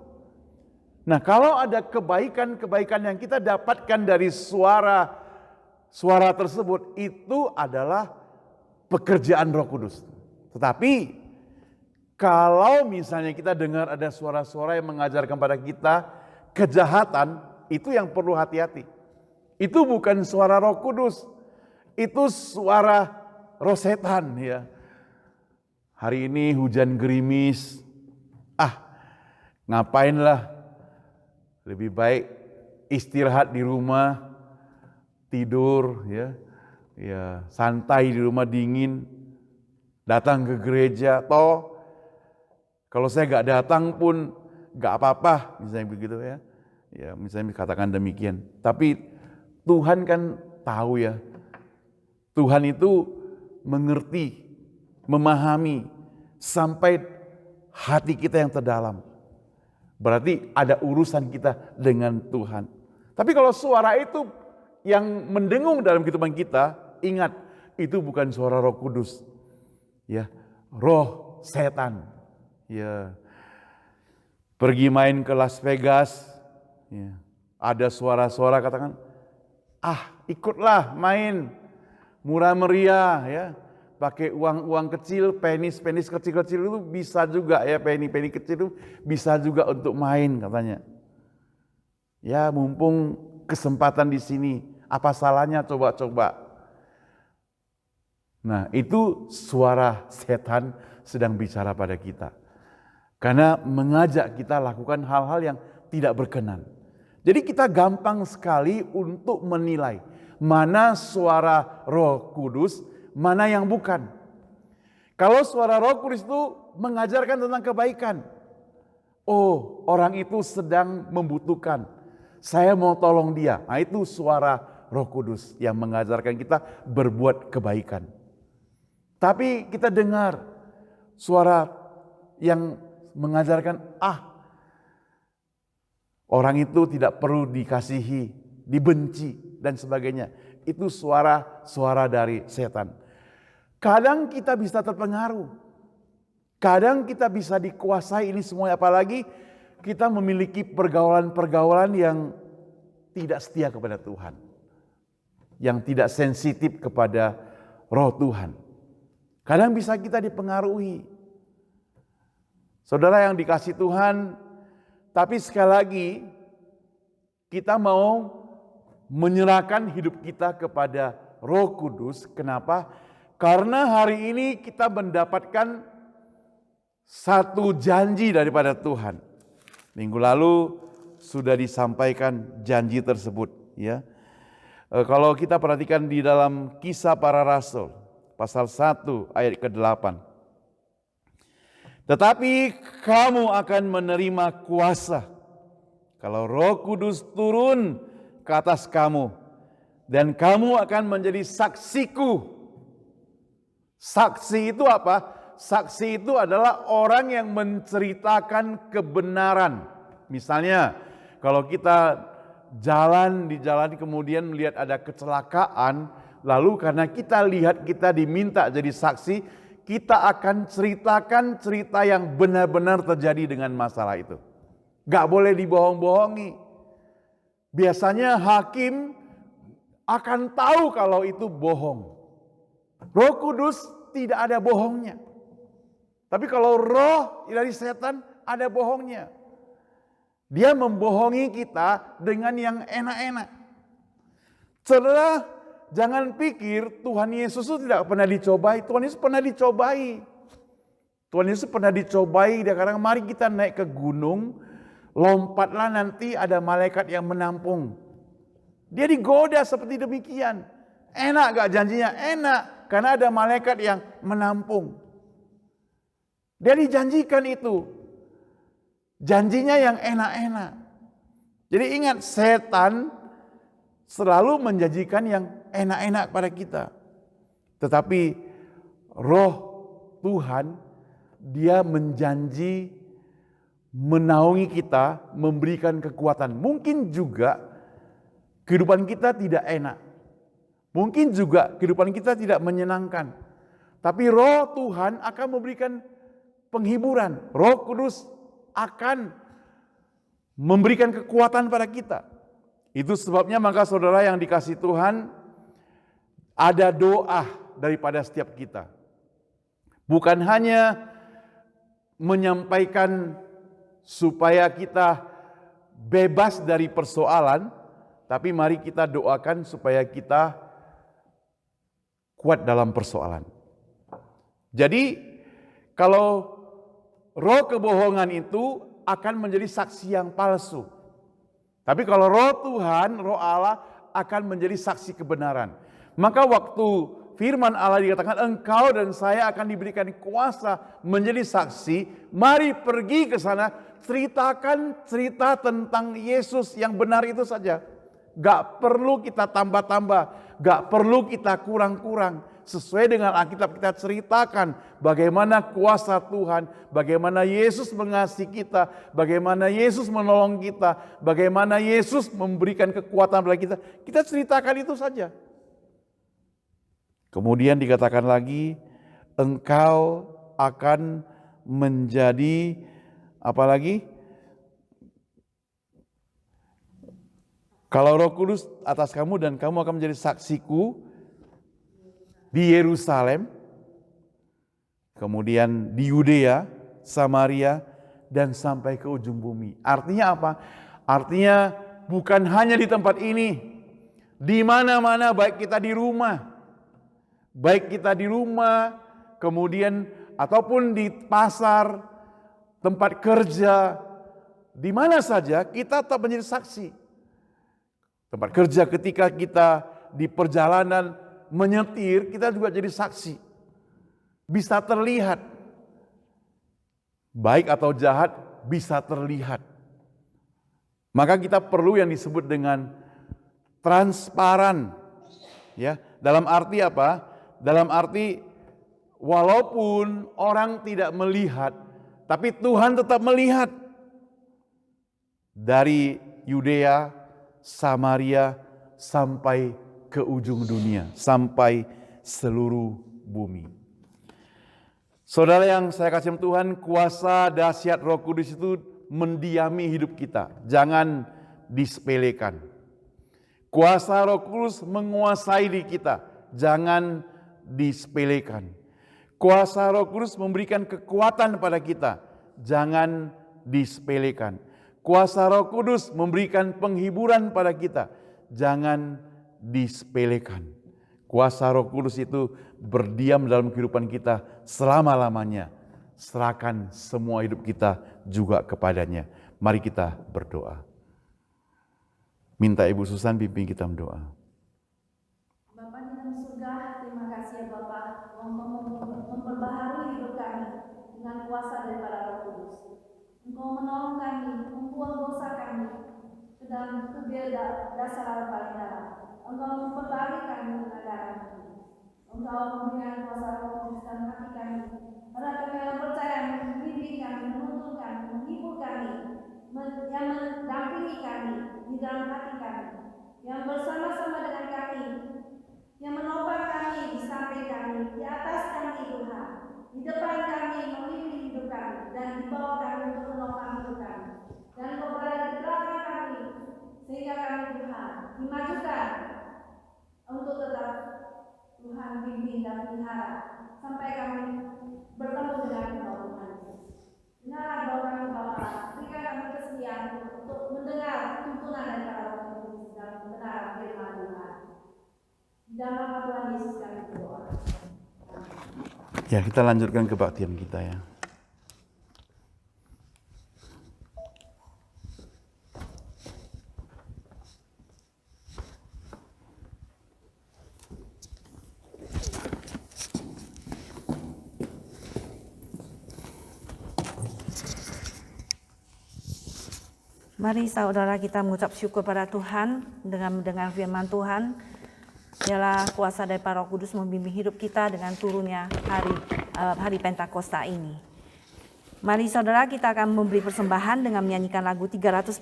Nah, kalau ada kebaikan-kebaikan yang kita dapatkan dari suara tersebut, itu adalah pekerjaan Roh Kudus. Tetapi kalau misalnya kita dengar ada suara-suara yang mengajarkan pada kita kejahatan, itu yang perlu hati-hati. Itu bukan suara Roh Kudus, itu suara roh setan ya. Hari ini hujan gerimis, ngapainlah, lebih baik istirahat di rumah, tidur ya, santai di rumah dingin, datang ke gereja, toh kalau saya gak datang pun gak apa-apa, misalnya begitu ya. Ya, misalnya katakan demikian. Tapi Tuhan kan tahu ya, Tuhan itu mengerti, memahami sampai hati kita yang terdalam. Berarti ada urusan kita dengan Tuhan. Tapi kalau suara itu yang mendengung dalam kehidupan kita, ingat, itu bukan suara Roh Kudus. Ya, roh setan. Ya. Pergi main ke Las Vegas, ya. Ada suara-suara katakan, ikutlah main murah meriah ya, pakai uang kecil, penis kecil-kecil itu bisa juga ya, penny kecil itu bisa juga untuk main katanya. Ya mumpung kesempatan di sini, apa salahnya coba-coba. Nah itu suara setan sedang bicara pada kita. Karena mengajak kita lakukan hal-hal yang tidak berkenan. Jadi kita gampang sekali untuk menilai mana suara Roh Kudus, mana yang bukan. Kalau suara Roh Kudus itu mengajarkan tentang kebaikan. Oh, orang itu sedang membutuhkan. Saya mau tolong dia. Nah, itu suara Roh Kudus yang mengajarkan kita berbuat kebaikan. Tapi kita dengar suara yang mengajarkan, orang itu tidak perlu dikasihi, dibenci, dan sebagainya. Itu suara dari setan. Kadang kita bisa terpengaruh. Kadang kita bisa dikuasai ini semuanya. Apalagi kita memiliki pergaulan-pergaulan yang tidak setia kepada Tuhan. Yang tidak sensitif kepada roh Tuhan. Kadang bisa kita dipengaruhi. Saudara yang dikasih Tuhan, tapi sekali lagi kita mau menyerahkan hidup kita kepada Roh Kudus. Kenapa? Karena hari ini kita mendapatkan satu janji daripada Tuhan. Minggu lalu sudah disampaikan janji tersebut ya. Kalau kita perhatikan di dalam Kisah Para Rasul pasal 1 ayat ke-8. Tetapi kamu akan menerima kuasa kalau Roh Kudus turun ke atas kamu, dan kamu akan menjadi saksiku. Saksi itu apa? Saksi itu adalah orang yang menceritakan kebenaran. Misalnya, kalau kita jalan di jalan kemudian melihat ada kecelakaan, lalu karena kita lihat kita diminta jadi saksi, kita akan ceritakan cerita yang benar-benar terjadi dengan masalah itu. Gak boleh dibohong-bohongi. Biasanya hakim akan tahu kalau itu bohong. Roh Kudus tidak ada bohongnya. Tapi kalau roh dari setan ada bohongnya. Dia membohongi kita dengan yang enak-enak. Saudara, jangan pikir Tuhan Yesus itu tidak pernah dicobai. Tuhan Yesus pernah dicobai. Tuhan Yesus pernah dicobai. Dia katakan, mari kita naik ke gunung. Lompatlah, nanti ada malaikat yang menampung. Dia digoda seperti demikian. Enak gak janjinya? Enak. Karena ada malaikat yang menampung. Dia dijanjikan itu. Janjinya yang enak-enak. Jadi ingat, setan selalu menjanjikan yang enak-enak pada kita. Tetapi Roh Tuhan, dia menjanji menaungi kita, memberikan kekuatan. Mungkin juga kehidupan kita tidak enak. Mungkin juga kehidupan kita tidak menyenangkan. Tapi Roh Tuhan akan memberikan penghiburan. Roh Kudus akan memberikan kekuatan pada kita. Itu sebabnya maka saudara yang dikasihi Tuhan, ada doa daripada setiap kita. Bukan hanya menyampaikan supaya kita bebas dari persoalan, tapi mari kita doakan supaya kita kuat dalam persoalan. Jadi kalau roh kebohongan itu akan menjadi saksi yang palsu. Tapi kalau roh Tuhan, roh Allah akan menjadi saksi kebenaran. Maka waktu firman Allah dikatakan engkau dan saya akan diberikan kuasa menjadi saksi, mari pergi ke sana, ceritakan cerita tentang Yesus yang benar itu saja. Gak perlu kita tambah-tambah, gak perlu kita kurang-kurang. Sesuai dengan Alkitab kita ceritakan bagaimana kuasa Tuhan, bagaimana Yesus mengasihi kita, bagaimana Yesus menolong kita, bagaimana Yesus memberikan kekuatan pada kita. Kita ceritakan itu saja. Kemudian dikatakan lagi, engkau akan menjadi apa lagi? Kalau Roh Kudus atas kamu dan kamu akan menjadi saksiku di Yerusalem, kemudian di Yudea, Samaria, dan sampai ke ujung bumi. Artinya apa? Artinya bukan hanya di tempat ini, di mana-mana, baik kita di rumah, kemudian ataupun di pasar, tempat kerja, di mana saja kita tetap menjadi saksi. Tempat kerja ketika kita di perjalanan menyetir, kita juga jadi saksi. Bisa terlihat. Baik atau jahat bisa terlihat. Maka kita perlu yang disebut dengan transparan. Ya, dalam arti apa? Dalam arti walaupun orang tidak melihat, tapi Tuhan tetap melihat. Dari Yudea, Samaria sampai ke ujung dunia, sampai seluruh bumi. Saudara yang saya kasih Tuhan, kuasa dahsyat Roh Kudus itu mendiami hidup kita. Jangan disepelekan. Kuasa Roh Kudus menguasai diri kita. Jangan disepelekan. Kuasa Roh Kudus memberikan kekuatan pada kita. Jangan disepelekan. Kuasa Roh Kudus memberikan penghiburan pada kita. Jangan disepelekan. Kuasa Roh Kudus itu berdiam dalam kehidupan kita selama-lamanya. Serahkan semua hidup kita juga kepadanya. Mari kita berdoa. Minta Ibu Susan pimpin kita berdoa. Bapa di dalam surga, terima kasih ya Bapa, Engkau memperbaharui hidup kami dengan kuasa daripada Roh Kudus. Engkau menolong kami, membuang dosa kami ke dalam dasar alam paling dalam. Engkau memperbarui kami dengan darah. Engkau memberikan kuasa Roh Kudus dalam hati kami. Karena kami yang percaya membimbing kami, menuntun kami, menghibur kami, yang mendampingi kami di dalam hati kami, yang bersama-sama dengan kami, yang menopang kami di samping kami, di atas kami Tuhan, di depan kami memimpin hidup kami, dan di bawah kami untuk menopang hidup kami, dan berada di belakang kami, sehingga kami Tuhan dimajukan untuk tetap Tuhan bimbing dan pelihara sampai kami bertemu dengan Engkau Tuhan. Dengarlah doa kami Bapa, berikan kami kesediaan untuk mendengar tuntunan daripada Roh Kudus dan kebenaran firman Tuhan. Di dalam nama Tuhan Yesus kami berdoa. Ya, kita lanjutkan kebaktian kita ya. Mari saudara kita mengucap syukur pada Tuhan dengan mendengar firman Tuhan. Ialah kuasa dari Roh Kudus membimbing hidup kita dengan turunnya hari Pentakosta ini. Mari saudara kita akan memberi persembahan dengan menyanyikan lagu 346,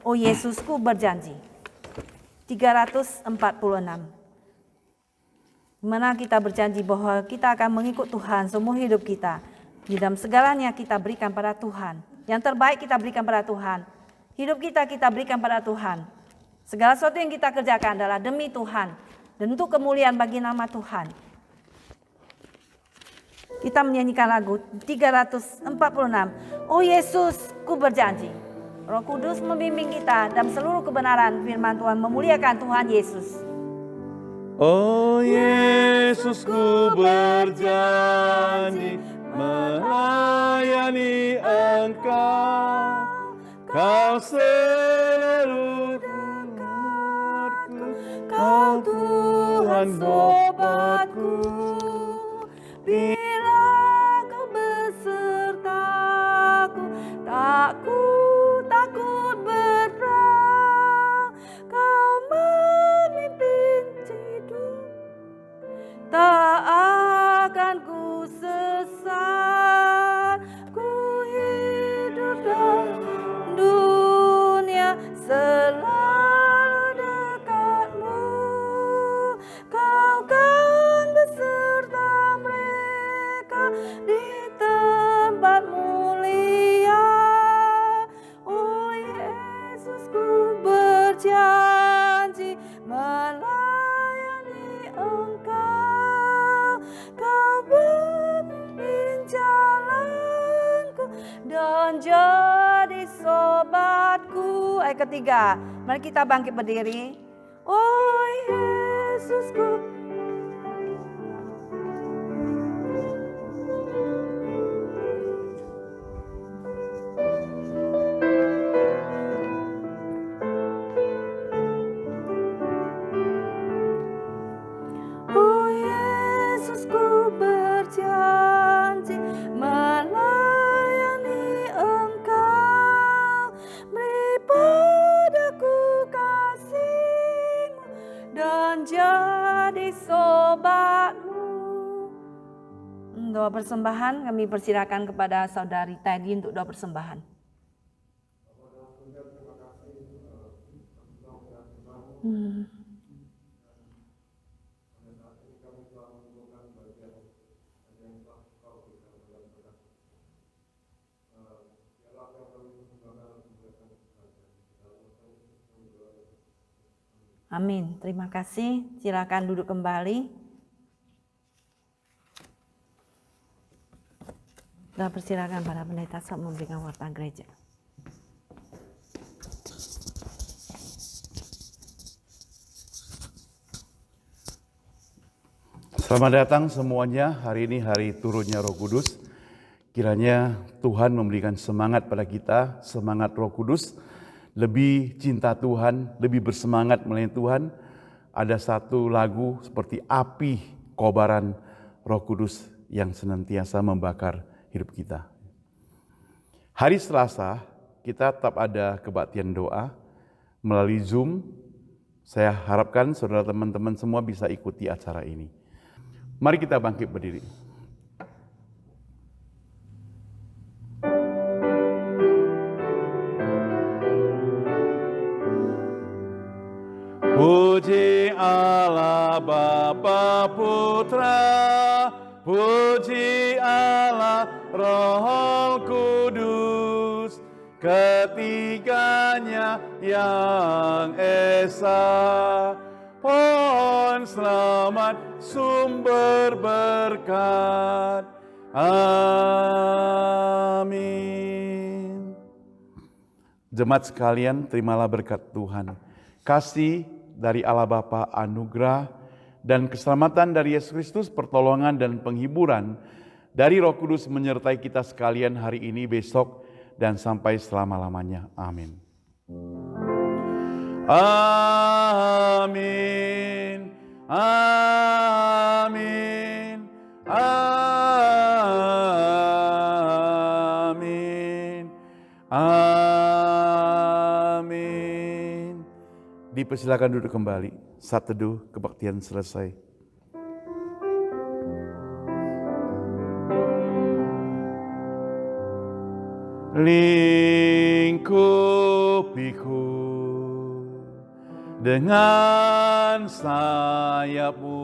O Yesusku berjanji. 346. Dimana kita berjanji bahwa kita akan mengikut Tuhan semua hidup kita. Di dalam segalanya kita berikan pada Tuhan. Yang terbaik kita berikan pada Tuhan. Hidup kita berikan pada Tuhan. Segala sesuatu yang kita kerjakan adalah demi Tuhan. Dan untuk kemuliaan bagi nama Tuhan. Kita menyanyikan lagu 346. Oh Yesus, ku berjanji. Roh Kudus membimbing kita dalam seluruh kebenaran firman Tuhan. Memuliakan Tuhan Yesus. Oh Yesus, ku berjanji melayani Engkau, Kau selalu dengarku, Kau Tuhan obatku. Bila Kau besertaku, takut berperang. Kau memimpin hidup, tak akan ku sesat. Ku hidup dalam dunia selalu dekatmu. Kau kan beserta mereka di tempat mulia. Oh Yesus, ku berjanji melayani Engkau. Kau memimpin jalanku dan jadi sobatku. Ayat ketiga, mari kita bangkit berdiri. Oh Yesusku. Oh Yesusku berjanji melayani Engkau. Beri padaku kasih-Mu dan jadi sobatmu. Doa persembahan kami persilakan kepada saudari Teddy untuk doa persembahan. Amin. Terima kasih. Silakan duduk kembali. Dan persilakan para pendeta memberikan warta gereja. Selamat datang semuanya. Hari ini hari turunnya Roh Kudus. Kiranya Tuhan memberikan semangat pada kita, semangat Roh Kudus. Lebih cinta Tuhan, lebih bersemangat melayani Tuhan. Ada satu lagu seperti api kobaran Roh Kudus yang senantiasa membakar hidup kita. Hari Selasa kita tetap ada kebaktian doa melalui Zoom. Saya harapkan saudara teman-teman semua bisa ikuti acara ini. Mari kita bangkit berdiri. Puji Allah Bapa Putra, puji Allah Roh Kudus, ketiganya yang esa. Pohon selamat sumber berkat. Amin. Jemaat sekalian, terimalah berkat Tuhan. Kasih dari Allah Bapa, anugerah dan keselamatan dari Yesus Kristus, pertolongan dan penghiburan dari Roh Kudus menyertai kita sekalian hari ini, besok, dan sampai selama-lamanya. Amin. Amin. Amin. Amin. Amin. Dipersilakan duduk kembali. Saat teduh kebaktian selesai. Lingkupiku dengan sayapmu,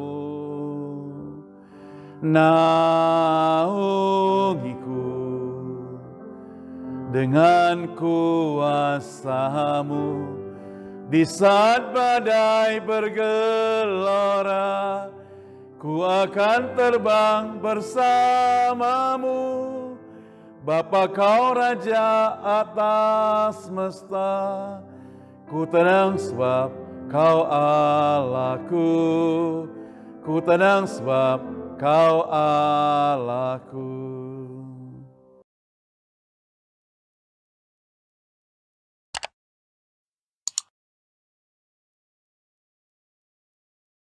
naungiku dengan kuasamu. Di saat badai bergelora, ku akan terbang bersamamu. Bapa kau Raja atas semesta, ku tenang sebab kau Allahku, ku tenang sebab kau Allahku.